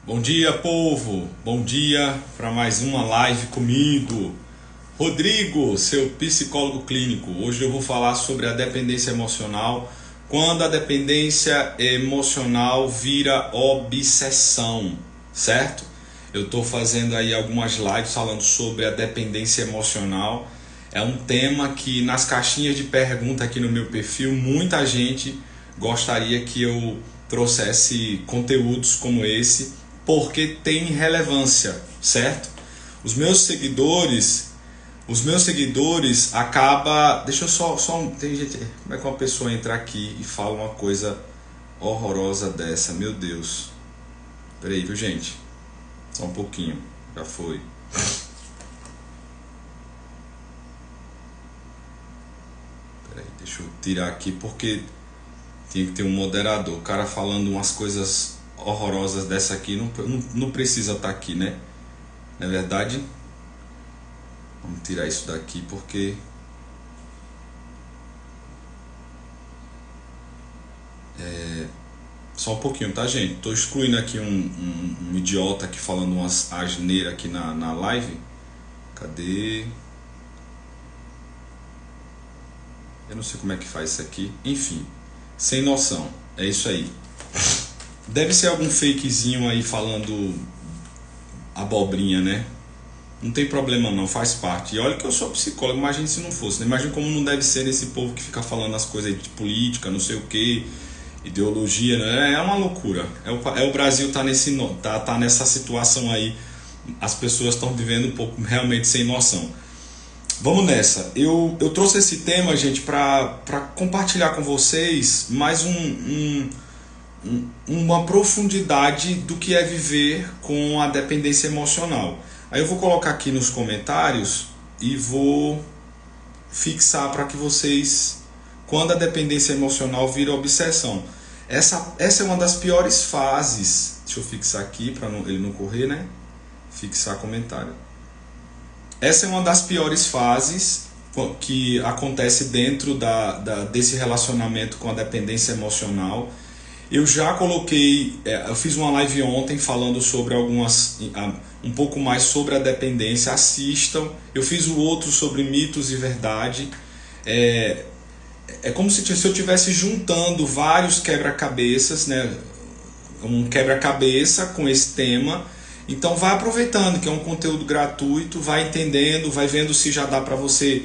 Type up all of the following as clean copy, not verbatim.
Bom dia, povo! Bom dia para mais uma live comigo. Rodrigo, seu psicólogo clínico. Hoje eu vou falar sobre a dependência emocional. Quando a dependência emocional vira obsessão, certo? Eu estou fazendo aí algumas lives falando sobre a dependência emocional. É um tema que nas caixinhas de pergunta aqui no meu perfil, muita gente gostaria que eu trouxesse conteúdos como esse, porque tem relevância, certo? Os meus seguidores acaba, deixa eu tem gente, como é que uma pessoa entra aqui e fala uma coisa horrorosa dessa, meu Deus. Peraí, viu, gente? Só um pouquinho, já foi. Peraí, deixa eu tirar aqui porque tinha que ter um moderador. O cara falando umas coisas horrorosas dessa aqui não precisa estar aqui, né? Na verdade, vamos tirar isso daqui porque só um pouquinho, tá, gente? Tô excluindo aqui um idiota aqui falando umas asneiras aqui na live. Cadê? Eu não sei como é que faz isso aqui. Enfim, sem noção. É isso aí. Deve ser algum fakezinho aí falando abobrinha, né? Não tem problema não, faz parte. E olha que eu sou psicólogo, imagine se não fosse, né? Imagine como não deve ser esse povo que fica falando as coisas de política, não sei o que, ideologia, né? É uma loucura. O Brasil tá nessa situação aí. As pessoas estão vivendo um pouco realmente sem noção. Vamos nessa. Eu trouxe esse tema, gente, para compartilhar com vocês mais uma profundidade do que é viver com a dependência emocional. Aí eu vou colocar aqui nos comentários e vou fixar para que vocês, quando a dependência emocional vira obsessão. Essa é uma das piores fases. Deixa eu fixar aqui para ele não correr, né? Fixar comentário. Essa é uma das piores fases que acontece dentro desse relacionamento com a dependência emocional. Eu já coloquei, eu fiz uma live ontem falando sobre um pouco mais sobre a dependência, assistam. Eu fiz o outro sobre mitos e verdade. É como se eu estivesse juntando vários quebra-cabeças, né? Um quebra-cabeça com esse tema. Então vai aproveitando, que é um conteúdo gratuito, vai entendendo, vai vendo se já dá para você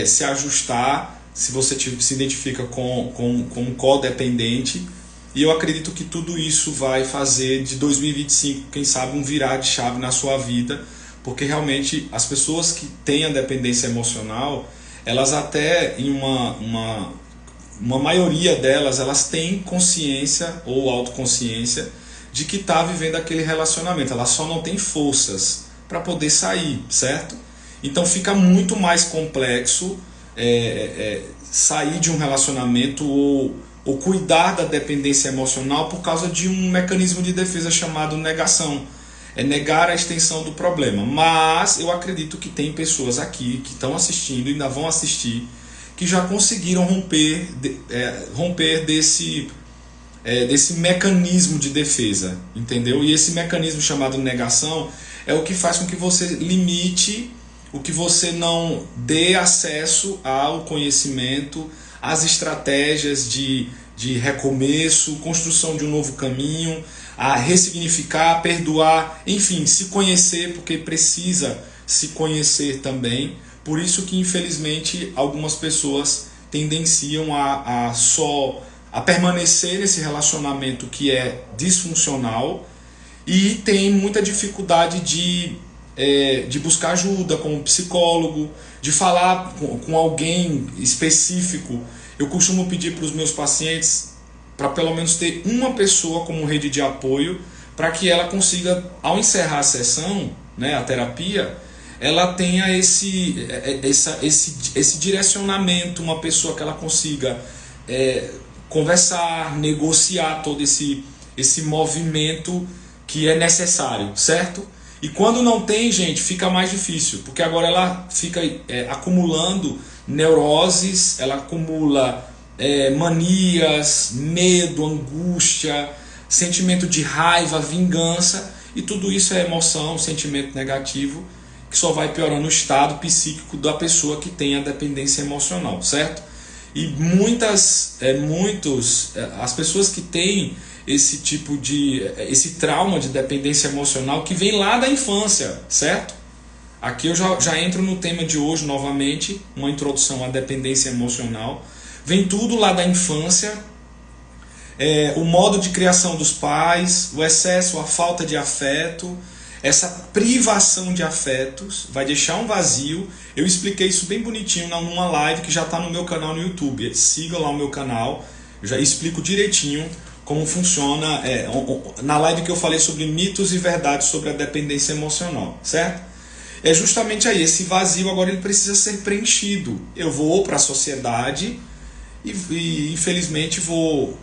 se ajustar, se você se identifica com um codependente. E eu acredito que tudo isso vai fazer de 2025, quem sabe, um virar de chave na sua vida, porque realmente as pessoas que têm a dependência emocional, elas até em uma maioria delas, elas têm consciência ou autoconsciência de que está vivendo aquele relacionamento, ela só não tem forças para poder sair, certo? Então fica muito mais complexo sair de um relacionamento ou cuidar da dependência emocional por causa de um mecanismo de defesa chamado negação. É negar a extensão do problema. Mas eu acredito que tem pessoas aqui que estão assistindo e ainda vão assistir que já conseguiram romper desse mecanismo de defesa, entendeu? E esse mecanismo chamado negação é o que faz com que você limite, o que você não dê acesso ao conhecimento, às estratégias de recomeço, construção de um novo caminho, a ressignificar, perdoar, enfim, se conhecer, porque precisa se conhecer também. Por isso que infelizmente algumas pessoas tendenciam a permanecer nesse relacionamento que é disfuncional e tem muita dificuldade de buscar ajuda como psicólogo, de falar com alguém específico. Eu costumo pedir para os meus pacientes para pelo menos ter uma pessoa como rede de apoio, para que ela consiga, ao encerrar a sessão, né, a terapia, ela tenha esse direcionamento, uma pessoa que ela consiga conversar, negociar todo esse movimento que é necessário, certo? E quando não tem, gente, fica mais difícil, porque agora ela fica acumulando neuroses, ela acumula manias, medo, angústia, sentimento de raiva, vingança, e tudo isso é emoção, sentimento negativo, que só vai piorando o estado psíquico da pessoa que tem a dependência emocional, certo? E as pessoas que têm esse trauma de dependência emocional que vem lá da infância, certo? Aqui eu já entro no tema de hoje novamente, uma introdução à dependência emocional. Vem tudo lá da infância, o modo de criação dos pais, o excesso, a falta de afeto, essa privação de afetos vai deixar um vazio. Eu expliquei isso bem bonitinho numa live que já está no meu canal no YouTube. Siga lá o meu canal, eu já explico direitinho como funciona na live que eu falei sobre mitos e verdades sobre a dependência emocional, certo? É justamente aí, esse vazio agora ele precisa ser preenchido. Eu vou para a sociedade e infelizmente vou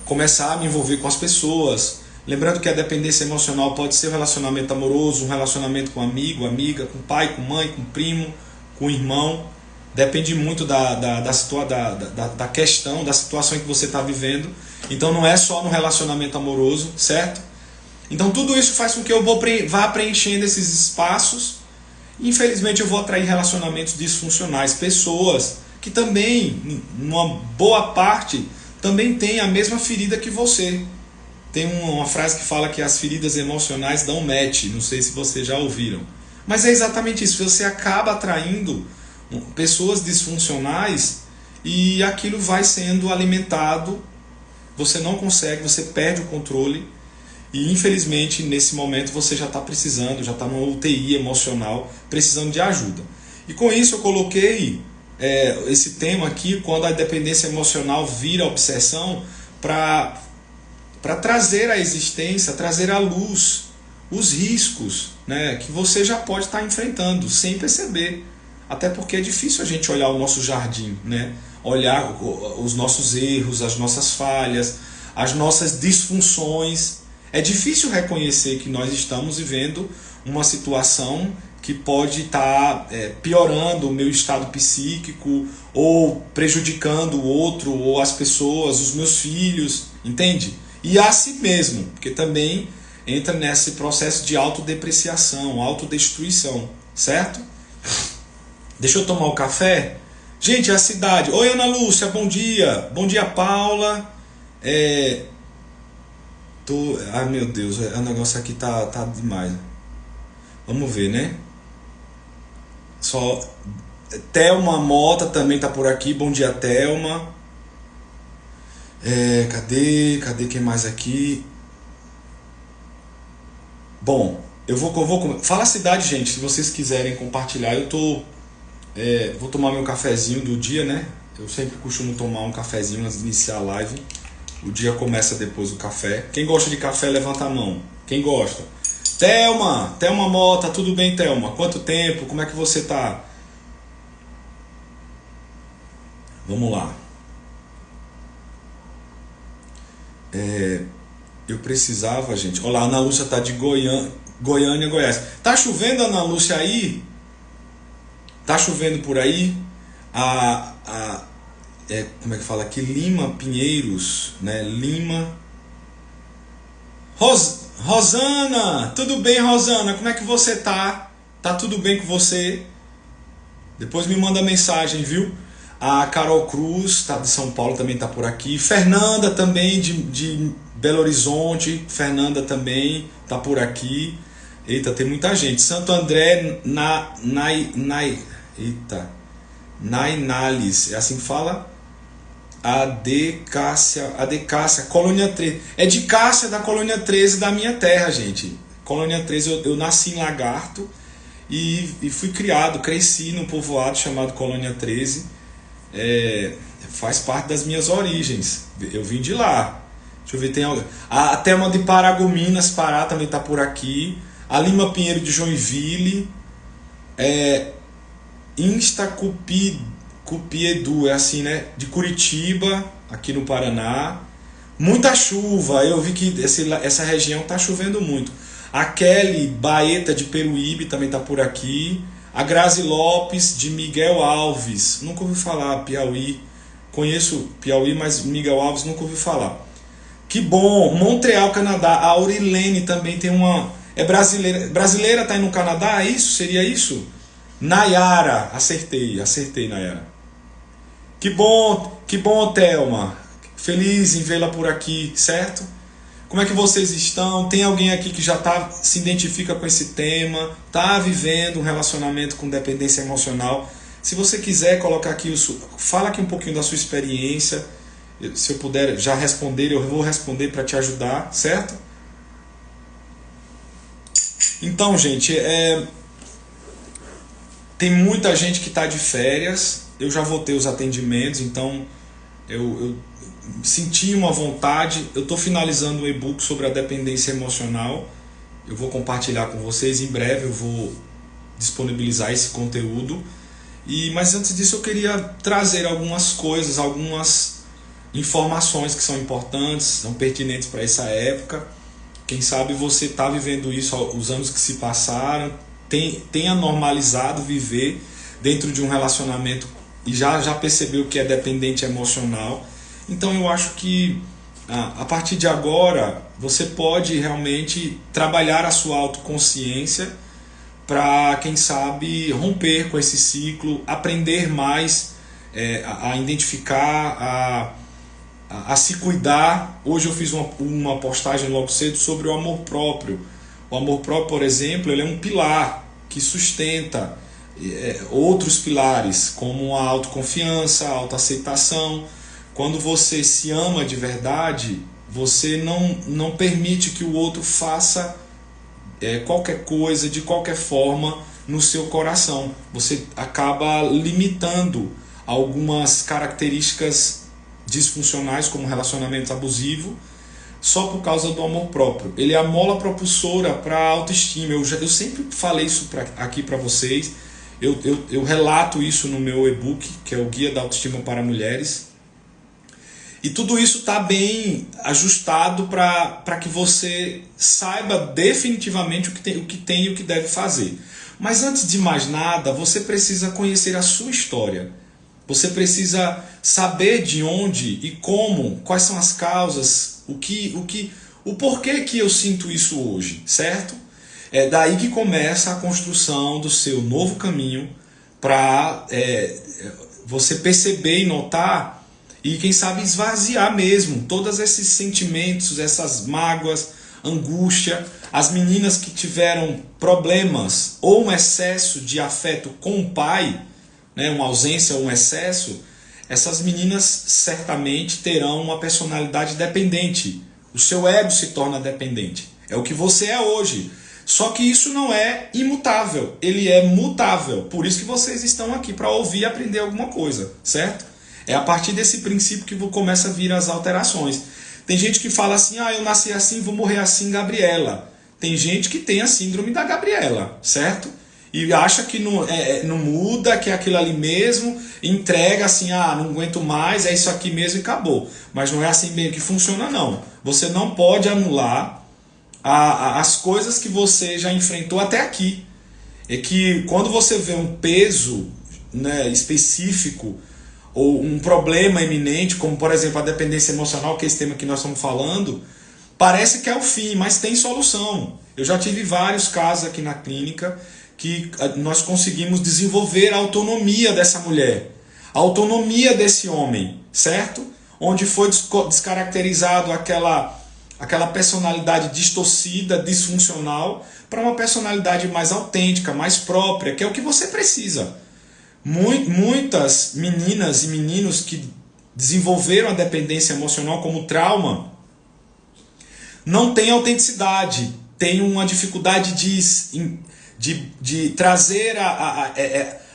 começar a me envolver com as pessoas. Lembrando que a dependência emocional pode ser um relacionamento amoroso, um relacionamento com amigo, amiga, com pai, com mãe, com primo, com irmão. Depende muito da questão, da situação em que você está vivendo. Então não é só no relacionamento amoroso, certo? Então tudo isso faz com que eu vá preenchendo esses espaços. Infelizmente eu vou atrair relacionamentos disfuncionais, pessoas que também, numa boa parte, também têm a mesma ferida que você. Tem uma frase que fala que as feridas emocionais dão match, não sei se vocês já ouviram. Mas é exatamente isso, você acaba atraindo pessoas disfuncionais e aquilo vai sendo alimentado, você não consegue, você perde o controle e infelizmente nesse momento você já está precisando, já está numa UTI emocional, precisando de ajuda. E com isso eu coloquei esse tema aqui, quando a dependência emocional vira obsessão, para trazer à existência, trazer à luz os riscos, né, que você já pode estar enfrentando sem perceber. Até porque é difícil a gente olhar o nosso jardim, né? Olhar os nossos erros, as nossas falhas, as nossas disfunções. É difícil reconhecer que nós estamos vivendo uma situação que pode estar piorando o meu estado psíquico ou prejudicando o outro ou as pessoas, os meus filhos, entende? E a si mesmo, porque também entra nesse processo de autodepreciação, autodestruição, certo? Deixa eu tomar o café. Gente, a cidade. Oi, Ana Lúcia, bom dia. Bom dia, Paula. Ai, meu Deus, o negócio aqui tá demais. Vamos ver, né? Só Thelma Mota também tá por aqui. Bom dia, Thelma. Cadê quem mais aqui? Bom, eu vou fala a cidade, gente, se vocês quiserem compartilhar. Vou tomar meu cafezinho do dia, né? Eu sempre costumo tomar um cafezinho antes de iniciar a live. O dia começa depois do café. Quem gosta de café, levanta a mão. Quem gosta? Thelma Mota, tudo bem, Thelma? Quanto tempo? Como é que você tá? Vamos lá. Eu precisava, gente. Olha lá, a Ana Lúcia tá de Goiânia, Goiás. Tá chovendo, Ana Lúcia, aí? Tá chovendo por aí? Como é que fala aqui? Lima Pinheiros, né? Lima. Rosana! Tudo bem, Rosana? Como é que você tá? Tá tudo bem com você? Depois me manda mensagem, viu? A Carol Cruz, tá de São Paulo, também tá por aqui. Fernanda também, de Belo Horizonte. Fernanda também tá por aqui. Eita, tem muita gente. Santo André, Nainales, é assim que fala? AD Cássia, Colônia 13. É de Cássia, da Colônia 13 da minha terra, gente. Colônia 13, eu nasci em Lagarto e fui criado, cresci num povoado chamado Colônia 13. Faz parte das minhas origens. Eu vim de lá. Deixa eu ver, tem a Thelma de Paragominas, Pará, também está por aqui. A Lima Pinheiro de Joinville. Cupiedu, é assim, né? De Curitiba, aqui no Paraná. Muita chuva, eu vi que essa região está chovendo muito. A Kelly Baeta de Peruíbe também está por aqui. A Grazi Lopes de Miguel Alves, nunca ouvi falar, Piauí. Conheço Piauí, mas Miguel Alves nunca ouvi falar. Que bom, Montreal, Canadá. A Aurilene também tem uma... É brasileira. Brasileira tá aí no Canadá, é isso? Seria isso? Nayara, acertei, Nayara. Que bom, Thelma. Feliz em vê-la por aqui, certo? Como é que vocês estão? Tem alguém aqui que já se identifica com esse tema, está vivendo um relacionamento com dependência emocional? Se você quiser colocar aqui, fala aqui um pouquinho da sua experiência. Se eu puder já responder, eu vou responder para te ajudar, certo? Então, gente, tem muita gente que está de férias. Eu já vou ter os atendimentos, então eu senti uma vontade. Eu estou finalizando um e-book sobre a dependência emocional. Eu vou compartilhar com vocês em breve. Eu vou disponibilizar esse conteúdo. Mas antes disso eu queria trazer algumas coisas, algumas informações que são importantes, são pertinentes para essa época. Quem sabe você está vivendo isso os anos que se passaram, tenha normalizado viver dentro de um relacionamento e já percebeu que é dependente emocional. Então eu acho que a partir de agora você pode realmente trabalhar a sua autoconsciência para, quem sabe, romper com esse ciclo, aprender mais a identificar, a se cuidar. Hoje eu fiz uma postagem logo cedo sobre o amor próprio. O amor próprio, por exemplo, ele é um pilar que sustenta outros pilares, como a autoconfiança, a autoaceitação. Quando você se ama de verdade, você não permite que o outro faça qualquer coisa, de qualquer forma, no seu coração. Você acaba limitando algumas características disfuncionais, como relacionamento abusivo, só por causa do amor próprio. Ele é a mola propulsora para a autoestima. Eu sempre falei isso aqui para vocês. Eu relato isso no meu e-book, que é o Guia da Autoestima para Mulheres. E tudo isso está bem ajustado para que você saiba definitivamente o que tem e o que deve fazer. Mas antes de mais nada, você precisa conhecer a sua história. Você precisa saber de onde e como, quais são as causas, o porquê que eu sinto isso hoje, certo? É daí que começa a construção do seu novo caminho para você perceber e notar e, quem sabe, esvaziar mesmo todos esses sentimentos, essas mágoas, angústia. As meninas que tiveram problemas ou um excesso de afeto com o pai, uma ausência ou um excesso, essas meninas certamente terão uma personalidade dependente. O seu ego se torna dependente. É o que você é hoje. Só que isso não é imutável, ele é mutável. Por isso que vocês estão aqui, para ouvir e aprender alguma coisa, certo? É a partir desse princípio que começa a vir as alterações. Tem gente que fala assim, eu nasci assim, vou morrer assim, Gabriela. Tem gente que tem a síndrome da Gabriela, certo? E acha que não muda, que é aquilo ali mesmo, entrega assim, não aguento mais, é isso aqui mesmo e acabou. Mas não é assim bem que funciona, não. Você não pode anular as coisas que você já enfrentou até aqui. É que quando você vê um peso específico, ou um problema iminente, como por exemplo a dependência emocional, que é esse tema que nós estamos falando, parece que é o fim, mas tem solução. Eu já tive vários casos aqui na clínica que nós conseguimos desenvolver a autonomia dessa mulher, a autonomia desse homem, certo? Onde foi descaracterizado aquela personalidade distorcida, disfuncional, para uma personalidade mais autêntica, mais própria, que é o que você precisa. Muitas meninas e meninos que desenvolveram a dependência emocional como trauma não têm autenticidade, têm uma dificuldade de trazer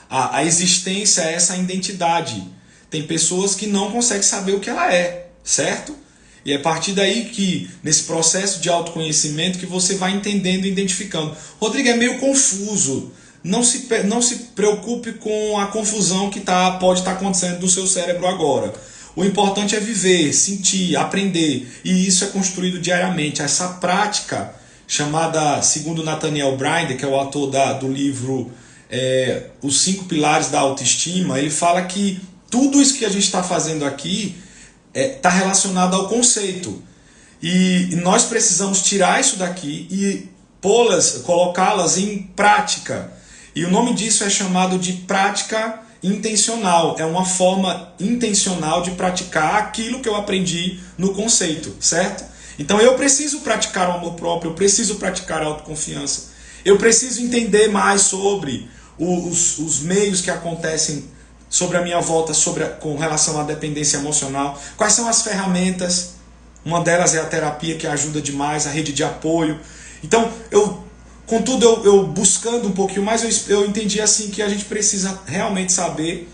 a existência essa identidade. Tem pessoas que não conseguem saber o que ela é, certo? E é a partir daí que, nesse processo de autoconhecimento, que você vai entendendo e identificando. Rodrigo, é meio confuso. Não se preocupe com a confusão que pode estar acontecendo no seu cérebro agora. O importante é viver, sentir, aprender. E isso é construído diariamente. Essa prática, chamada, segundo Nathaniel Branden, que é o autor do livro Os 5 Pilares da Autoestima, ele fala que tudo isso que a gente está fazendo aqui está relacionado ao conceito. E nós precisamos tirar isso daqui e colocá-las em prática. E o nome disso é chamado de prática intencional. É uma forma intencional de praticar aquilo que eu aprendi no conceito, certo? Então eu preciso praticar o amor próprio, eu preciso praticar a autoconfiança. Eu preciso entender mais sobre os meios que acontecem sobre a minha volta, com relação à dependência emocional. Quais são as ferramentas? Uma delas é a terapia, que ajuda demais, a rede de apoio. Então, contudo, eu buscando um pouquinho mais, eu entendi assim que a gente precisa realmente saber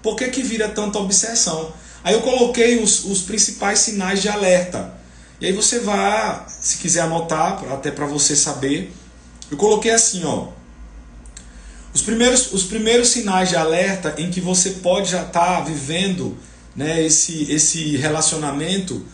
por que vira tanta obsessão. Aí eu coloquei os principais sinais de alerta. E aí você vai, se quiser anotar, até para você saber, eu coloquei assim, ó. Os primeiros sinais de alerta em que você pode já estar vivendo, né, esse relacionamento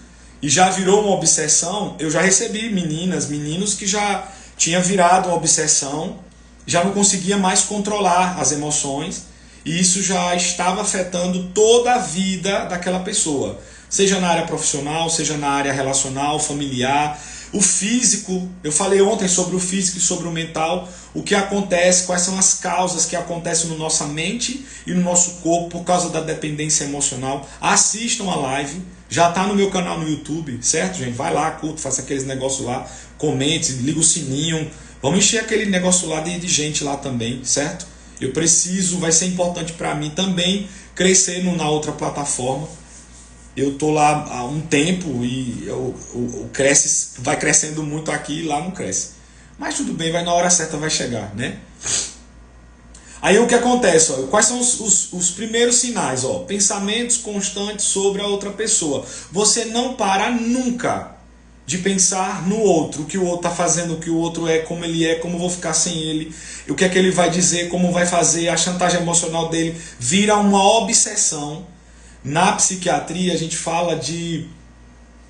e já virou uma obsessão. Eu já recebi meninos que já tinha virado uma obsessão, já não conseguia mais controlar as emoções, e isso já estava afetando toda a vida daquela pessoa, seja na área profissional, seja na área relacional, familiar, o físico. Eu falei ontem sobre o físico e sobre o mental, o que acontece, quais são as causas que acontecem na nossa mente e no nosso corpo por causa da dependência emocional. Assistam a live, já está no meu canal no YouTube, certo, gente? Vai lá, curta, faça aqueles negócios lá, comente, liga o sininho, vamos encher aquele negócio lá de gente lá também, certo? Eu preciso, vai ser importante para mim também crescer na outra plataforma. Eu tô lá há um tempo e vai crescendo muito aqui e lá não cresce. Mas tudo bem, na hora certa vai chegar, né? Aí o que acontece? Ó, quais são os primeiros sinais? Ó, pensamentos constantes sobre a outra pessoa. Você não para nunca de pensar no outro, o que o outro está fazendo, o que o outro é, como ele é, como eu vou ficar sem ele, o que é que ele vai dizer, como vai fazer, a chantagem emocional dele vira uma obsessão. Na psiquiatria a gente fala de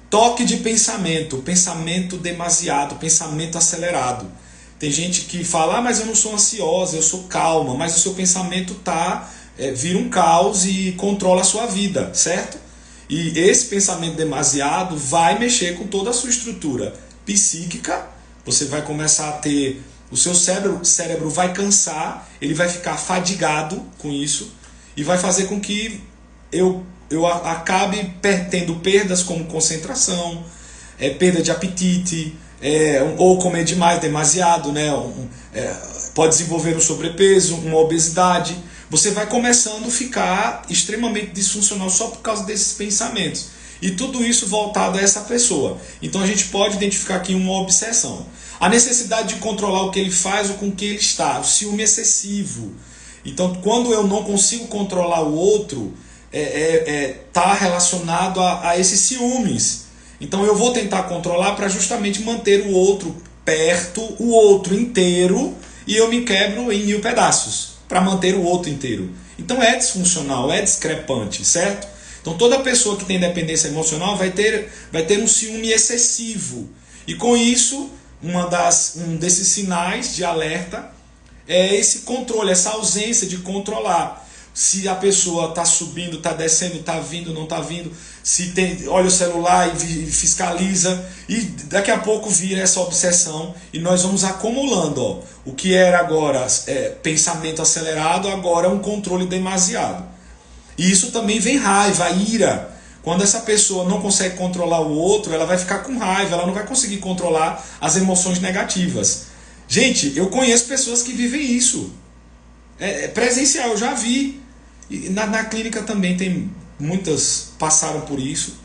toque de pensamento, pensamento demasiado, pensamento acelerado. Tem gente que fala, mas eu não sou ansiosa, eu sou calma, mas o seu pensamento vira um caos e controla a sua vida, certo? E esse pensamento demasiado vai mexer com toda a sua estrutura psíquica. Você vai começar a ter, o seu cérebro vai cansar, ele vai ficar fadigado com isso e vai fazer com que eu acabe tendo perdas como concentração, perda de apetite, ou comer demasiado, né? Pode desenvolver um sobrepeso, uma obesidade. Você vai começando a ficar extremamente disfuncional só por causa desses pensamentos. E tudo isso voltado a essa pessoa. Então a gente pode identificar aqui uma obsessão. A necessidade de controlar o que ele faz ou com o que ele está. O ciúme excessivo. Então quando eu não consigo controlar o outro, está relacionado a esses ciúmes. Então eu vou tentar controlar para justamente manter o outro perto, o outro inteiro, e eu me quebro em 1000 pedaços para manter o outro inteiro. Então é disfuncional, é discrepante, certo? Então toda pessoa que tem dependência emocional vai ter um ciúme excessivo. E com isso, um desses sinais de alerta é esse controle, essa ausência de controlar. Se a pessoa está subindo, está descendo, está vindo, não está vindo, se olha o celular e fiscaliza, e daqui a pouco vira essa obsessão e nós vamos acumulando. Ó, o que era agora pensamento acelerado, agora é um controle demasiado. E isso também vem raiva, ira. Quando essa pessoa não consegue controlar o outro, ela vai ficar com raiva, ela não vai conseguir controlar as emoções negativas. Gente, eu conheço pessoas que vivem isso. Presencial, eu já vi. E na clínica também tem muitas passaram por isso.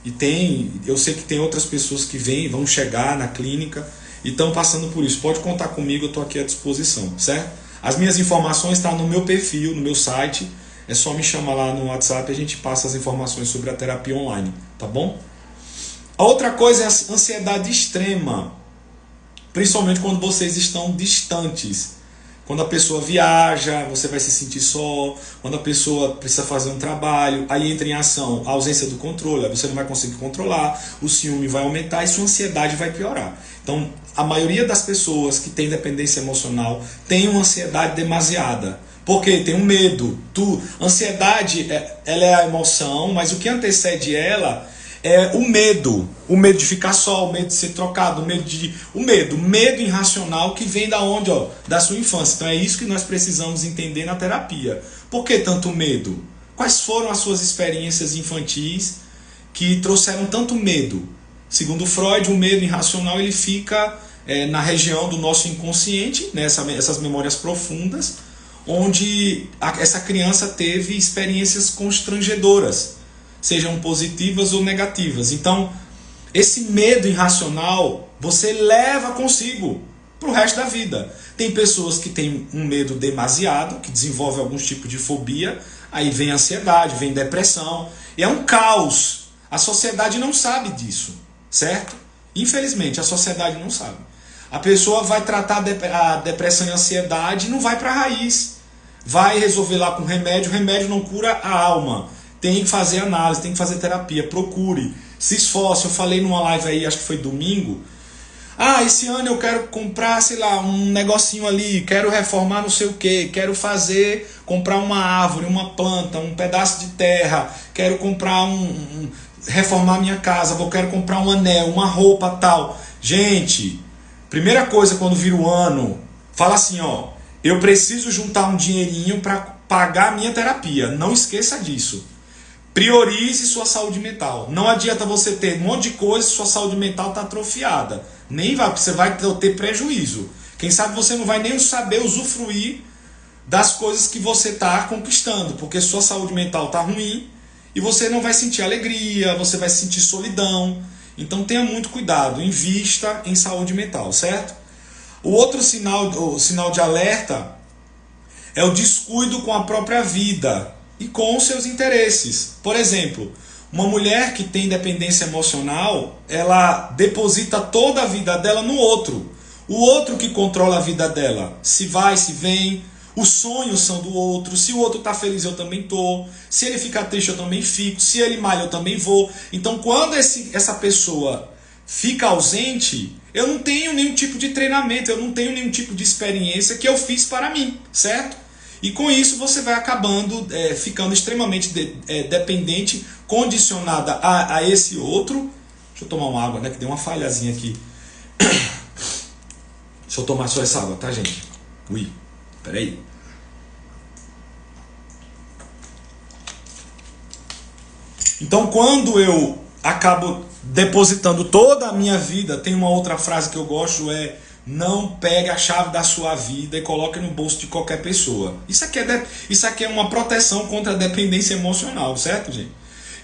E eu sei que tem outras pessoas que vão chegar na clínica e estão passando por isso. Pode contar comigo, eu estou aqui à disposição, certo? As minhas informações estão no meu perfil, no meu site. É só me chamar lá no WhatsApp e a gente passa as informações sobre a terapia online, tá bom? A outra coisa é a ansiedade extrema, principalmente quando vocês estão distantes. Quando a pessoa viaja, você vai se sentir só. Quando a pessoa precisa fazer um trabalho, aí entra em ação a ausência do controle, você não vai conseguir controlar, o ciúme vai aumentar e sua ansiedade vai piorar. Então, a maioria das pessoas que tem dependência emocional tem uma ansiedade demasiada. Por quê? Tem um medo. Ansiedade, ela é a emoção, mas o que antecede ela é o medo de ficar só, o medo de ser trocado, o medo irracional que vem da onde, ó, da sua infância. Então é isso que nós precisamos entender na terapia. Por que tanto medo? Quais foram as suas experiências infantis que trouxeram tanto medo? Segundo Freud, o medo irracional ele fica na região do nosso inconsciente, né, essas memórias profundas, onde essa criança teve experiências constrangedoras, sejam positivas ou negativas. Então, esse medo irracional você leva consigo para o resto da vida. Tem pessoas que têm um medo demasiado, que desenvolvem alguns tipos de fobia, aí vem ansiedade, vem depressão, e é um caos. A sociedade não sabe disso, certo? Infelizmente, a sociedade não sabe. A pessoa vai tratar a depressão e a ansiedade e não vai para a raiz. Vai resolver lá com remédio, o remédio não cura a alma. Tem que fazer análise, tem que fazer terapia, procure, se esforce. Eu falei numa live aí, acho que foi domingo. Esse ano eu quero comprar, sei lá, um negocinho ali, quero reformar não sei o que, quero comprar uma árvore, uma planta, um pedaço de terra, quero comprar reformar minha casa, quero comprar um anel, uma roupa tal. Gente, primeira coisa quando vira o ano, fala assim, ó, eu preciso juntar um dinheirinho para pagar a minha terapia. Não esqueça disso. Priorize sua saúde mental. Não adianta você ter um monte de coisa se sua saúde mental está atrofiada. Você vai ter prejuízo. Quem sabe você não vai nem saber usufruir das coisas que você está conquistando, porque sua saúde mental está ruim e você não vai sentir alegria, você vai sentir solidão. Então tenha muito cuidado, invista em saúde mental, certo? O outro sinal de alerta é o descuido com a própria vida e com os seus interesses. Por exemplo, uma mulher que tem dependência emocional, ela deposita toda a vida dela no outro. O outro que controla a vida dela. Se vai, se vem, os sonhos são do outro. Se o outro está feliz, eu também estou. Se ele fica triste, eu também fico. Se ele malha, eu também vou. Então, quando essa pessoa fica ausente, eu não tenho nenhum tipo de treinamento, eu não tenho nenhum tipo de experiência que eu fiz para mim, certo? E com isso você vai acabando ficando extremamente dependente, condicionada a esse outro. Deixa eu tomar uma água, né? Que deu uma falhazinha aqui. Deixa eu tomar só essa água, tá, gente? Ui, peraí. Então, quando eu acabo depositando toda a minha vida, tem uma outra frase que eu gosto, não pegue a chave da sua vida e coloque no bolso de qualquer pessoa. Isso aqui é uma proteção contra a dependência emocional, certo, gente?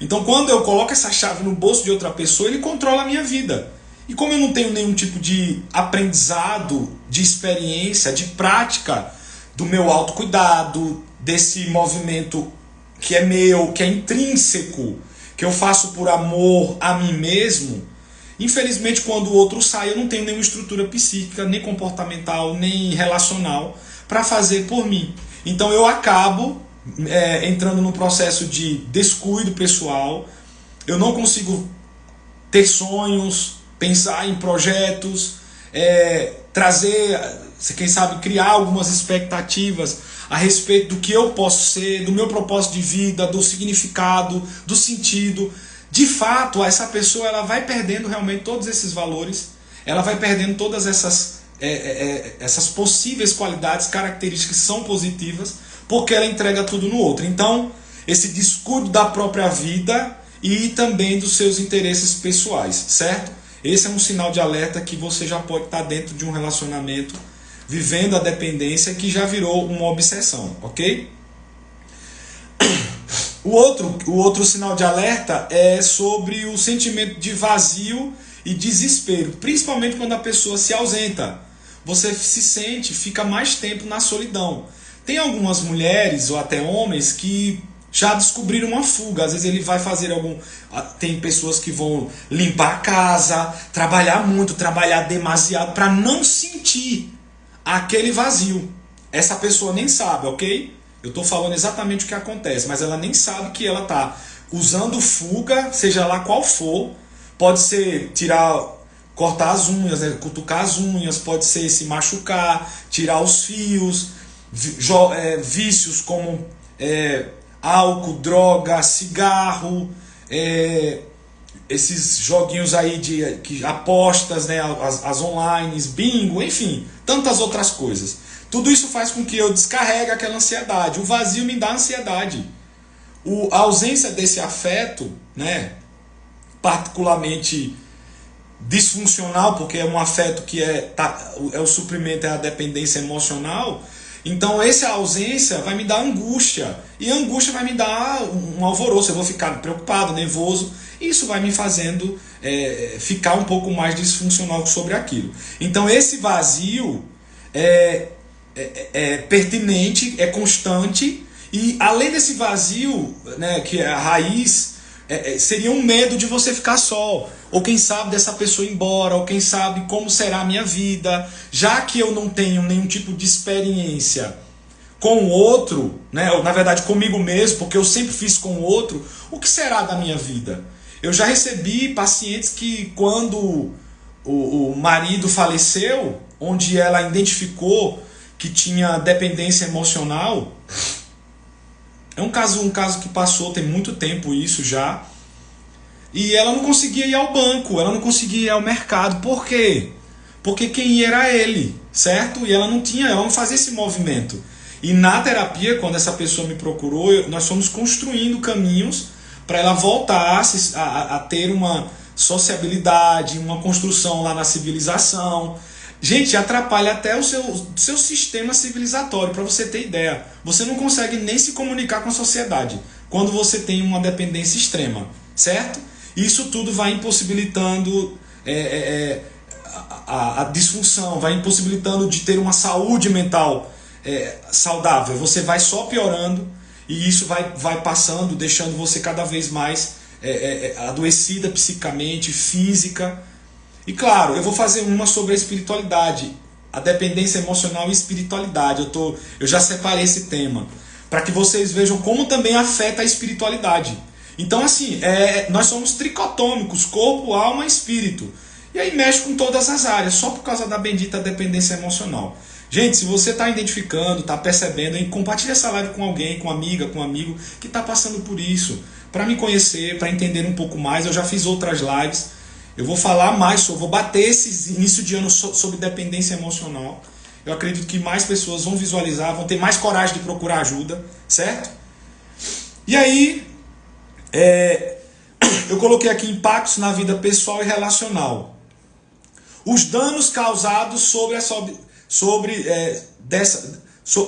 Então, quando eu coloco essa chave no bolso de outra pessoa, ele controla a minha vida. E como eu não tenho nenhum tipo de aprendizado, de experiência, de prática do meu autocuidado, desse movimento que é meu, que é intrínseco, que eu faço por amor a mim mesmo, infelizmente quando o outro sai eu não tenho nenhuma estrutura psíquica, nem comportamental, nem relacional para fazer por mim. Então eu acabo entrando num processo de descuido pessoal, eu não consigo ter sonhos, pensar em projetos, trazer, quem sabe, criar algumas expectativas a respeito do que eu posso ser, do meu propósito de vida, do significado, do sentido. De fato, essa pessoa ela vai perdendo realmente todos esses valores, ela vai perdendo todas essas possíveis qualidades, características que são positivas, porque ela entrega tudo no outro. Então, esse descuido da própria vida e também dos seus interesses pessoais, certo? Esse é um sinal de alerta que você já pode estar dentro de um relacionamento vivendo a dependência que já virou uma obsessão, ok? O outro sinal de alerta é sobre o sentimento de vazio e desespero, principalmente quando a pessoa se ausenta. Você se sente, fica mais tempo na solidão. Tem algumas mulheres ou até homens que já descobriram uma fuga. Às vezes ele vai fazer tem pessoas que vão limpar a casa, trabalhar muito, trabalhar demasiado para não sentir aquele vazio. Essa pessoa nem sabe, ok? Eu estou falando exatamente o que acontece, mas ela nem sabe que ela está usando fuga, seja lá qual for. Pode ser cortar as unhas, né? Cutucar as unhas, pode ser se machucar, tirar os fios, vícios como álcool, droga, cigarro, esses joguinhos aí de apostas, né, as online, bingo, enfim, tantas outras coisas. Tudo isso faz com que eu descarregue aquela ansiedade. O vazio me dá ansiedade. A ausência desse afeto, né, particularmente disfuncional, porque é um afeto que é o suprimento, é a dependência emocional. Então essa ausência vai me dar angústia, e a angústia vai me dar um alvoroço, eu vou ficar preocupado, nervoso, e isso vai me fazendo ficar um pouco mais disfuncional sobre aquilo. Então esse vazio é pertinente, é constante, e além desse vazio, né, que é a raiz, seria um medo de você ficar só, ou quem sabe dessa pessoa ir embora, ou quem sabe como será a minha vida, já que eu não tenho nenhum tipo de experiência com o outro, né, ou na verdade comigo mesmo, porque eu sempre fiz com o outro, o que será da minha vida? Eu já recebi pacientes que quando o marido faleceu, onde ela identificou que tinha dependência emocional, é um caso que passou, tem muito tempo isso já, e ela não conseguia ir ao banco, ela não conseguia ir ao mercado. Por quê? Porque quem ia era ele, certo? E ela não fazia esse movimento. E na terapia, quando essa pessoa me procurou, nós fomos construindo caminhos para ela voltar a ter uma sociabilidade, uma construção lá na civilização. Gente, atrapalha até o seu sistema civilizatório, para você ter ideia. Você não consegue nem se comunicar com a sociedade quando você tem uma dependência extrema, certo? Isso tudo vai impossibilitando a disfunção, vai impossibilitando de ter uma saúde mental saudável. Você vai só piorando, e isso vai passando, deixando você cada vez mais adoecida psicamente, física. E claro, eu vou fazer uma sobre a espiritualidade, a dependência emocional e espiritualidade. Eu já separei esse tema, para que vocês vejam como também afeta a espiritualidade. Então assim, nós somos tricotômicos, corpo, alma e espírito. E aí mexe com todas as áreas, só por causa da bendita dependência emocional. Gente, se você está identificando, está percebendo, compartilhe essa live com alguém, com uma amiga, com um amigo que está passando por isso, para me conhecer, para entender um pouco mais. Eu já fiz outras lives. Eu vou falar mais, vou bater esse início de ano sobre dependência emocional. Eu acredito que mais pessoas vão visualizar, vão ter mais coragem de procurar ajuda, certo? E aí, eu coloquei aqui impactos na vida pessoal e relacional. Os danos causados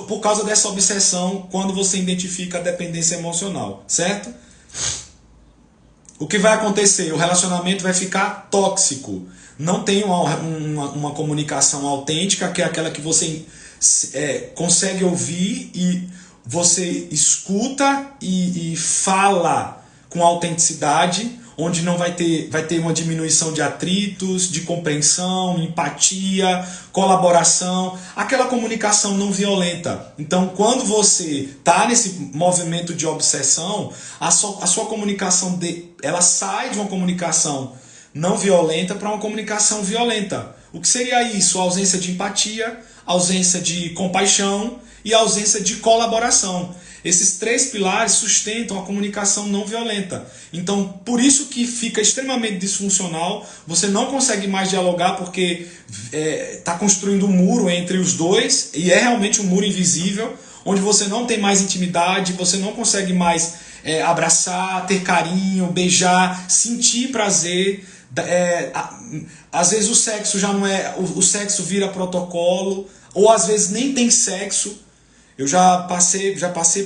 por causa dessa obsessão quando você identifica a dependência emocional, certo? O que vai acontecer? O relacionamento vai ficar tóxico. Não tem uma comunicação autêntica, que é aquela que você consegue ouvir e você escuta e fala com autenticidade, onde não vai ter uma diminuição de atritos, de compreensão, empatia, colaboração, aquela comunicação não violenta. Então, quando você está nesse movimento de obsessão, a sua comunicação ela sai de uma comunicação não violenta para uma comunicação violenta. O que seria isso? A ausência de empatia, a ausência de compaixão e a ausência de colaboração. Esses três pilares sustentam a comunicação não violenta. Então, por isso que fica extremamente disfuncional, você não consegue mais dialogar porque está construindo um muro entre os dois, e é realmente um muro invisível, onde você não tem mais intimidade, você não consegue mais abraçar, ter carinho, beijar, sentir prazer. Às vezes o sexo já não é, o sexo vira protocolo, ou às vezes nem tem sexo. Eu já passei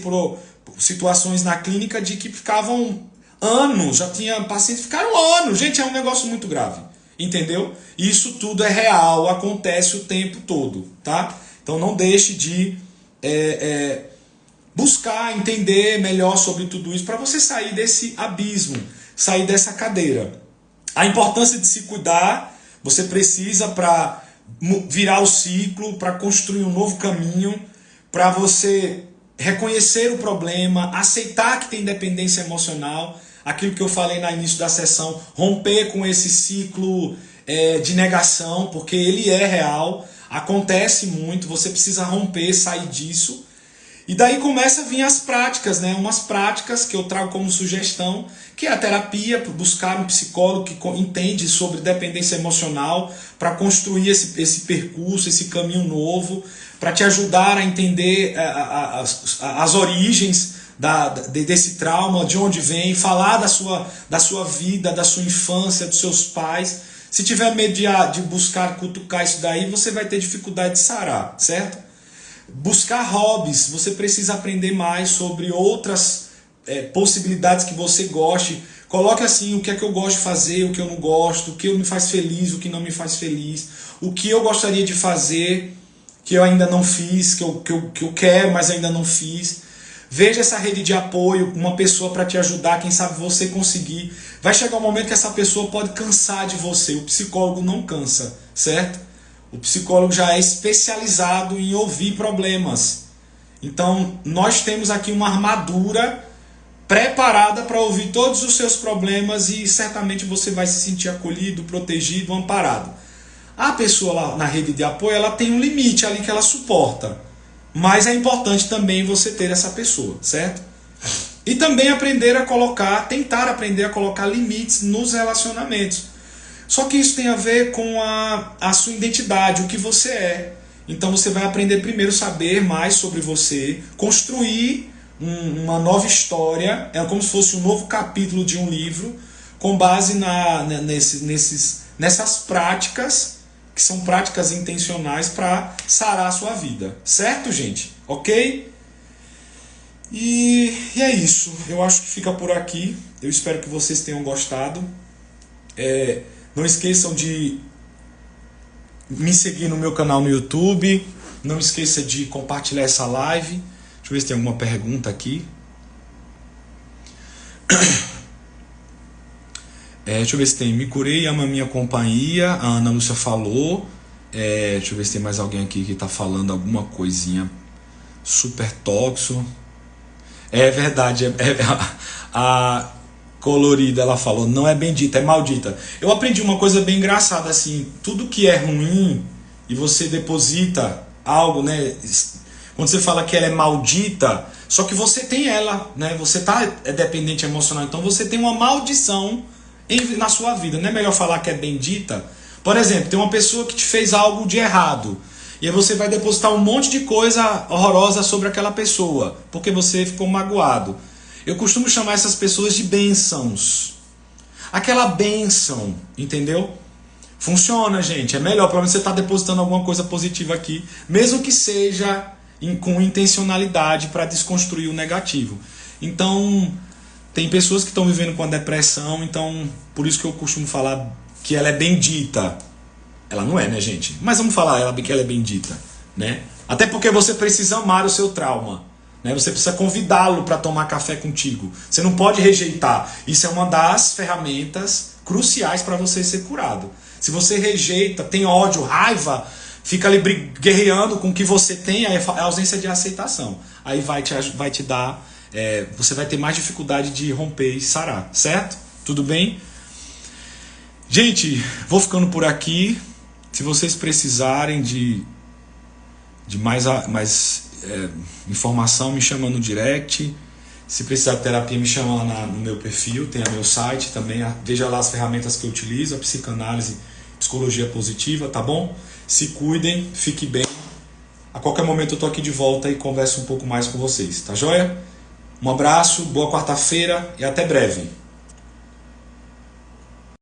por situações na clínica de que ficavam anos, já tinha pacientes que ficaram anos. Gente, é um negócio muito grave, entendeu? Isso tudo é real, acontece o tempo todo, tá? Então não deixe de buscar entender melhor sobre tudo isso para você sair desse abismo, sair dessa cadeira. A importância de se cuidar, você precisa para virar o ciclo, para construir um novo caminho, para você reconhecer o problema, aceitar que tem dependência emocional, aquilo que eu falei no início da sessão, romper com esse ciclo de negação, porque ele é real, acontece muito, você precisa romper, sair disso. E daí começa a vir as práticas, né? Umas práticas que eu trago como sugestão, que é a terapia, buscar um psicólogo que entende sobre dependência emocional, para construir esse percurso, esse caminho novo, para te ajudar a entender as origens desse trauma, de onde vem, falar da sua vida, da sua infância, dos seus pais. Se tiver medo de buscar cutucar isso daí, você vai ter dificuldade de sarar, certo? Buscar hobbies, você precisa aprender mais sobre outras possibilidades que você goste. Coloque assim, o que é que eu gosto de fazer, o que eu não gosto, o que me faz feliz, o que não me faz feliz, o que eu gostaria de fazer, que eu ainda não fiz, que eu quero, mas ainda não fiz. Veja essa rede de apoio, uma pessoa para te ajudar, quem sabe você conseguir. Vai chegar um momento que essa pessoa pode cansar de você, o psicólogo não cansa, certo? O psicólogo já é especializado em ouvir problemas. Então, nós temos aqui uma armadura preparada para ouvir todos os seus problemas e certamente você vai se sentir acolhido, protegido, amparado. A pessoa lá na rede de apoio, ela tem um limite ali que ela suporta. Mas é importante também você ter essa pessoa, certo? E também tentar aprender a colocar limites nos relacionamentos. Só que isso tem a ver com a sua identidade, o que você é. Então você vai aprender primeiro a saber mais sobre você, construir uma nova história, é como se fosse um novo capítulo de um livro, com base nessas práticas, que são práticas intencionais para sarar a sua vida. Certo, gente? Ok? E é isso. Eu acho que fica por aqui. Eu espero que vocês tenham gostado. Não esqueçam de me seguir no meu canal no YouTube. Não esqueça de compartilhar essa live. Deixa eu ver se tem alguma pergunta aqui. Deixa eu ver se tem. Me curei, ama minha companhia. A Ana Lúcia falou. Deixa eu ver se tem mais alguém aqui que está falando alguma coisinha. Super tóxico. É verdade. A colorida, ela falou, não é bendita, é maldita. Eu aprendi uma coisa bem engraçada, assim, tudo que é ruim e você deposita algo, né? Quando você fala que ela é maldita, só que você tem ela, né? Você é dependente emocional, então você tem uma maldição na sua vida. Não é melhor falar que é bendita? Por exemplo, tem uma pessoa que te fez algo de errado, e aí você vai depositar um monte de coisa horrorosa sobre aquela pessoa, porque você ficou magoado. Eu costumo chamar essas pessoas de bênçãos. Aquela bênção, entendeu? Funciona, gente. É melhor, pelo menos você está depositando alguma coisa positiva aqui, mesmo que seja com intencionalidade para desconstruir o negativo. Então, tem pessoas que estão vivendo com a depressão, então por isso que eu costumo falar que ela é bendita. Ela não é, né, gente? Mas vamos falar que ela é bendita, né? Até porque você precisa amar o seu trauma, né? Você precisa convidá-lo para tomar café contigo. Você não pode rejeitar. Isso é uma das ferramentas cruciais para você ser curado. Se você rejeita, tem ódio, raiva, fica ali guerreando com o que você tem, é a ausência de aceitação. Aí vai te dar... você vai ter mais dificuldade de romper e sarar, certo? Tudo bem? Gente, vou ficando por aqui. Se vocês precisarem de mais informação, me chama no direct. Se precisar de terapia, me chama lá no meu perfil, tem meu site também. Veja lá as ferramentas que eu utilizo, a psicanálise, psicologia positiva, tá bom? Se cuidem, fique bem. A qualquer momento eu tô aqui de volta e converso um pouco mais com vocês, tá joia? Um abraço, boa quarta-feira e até breve.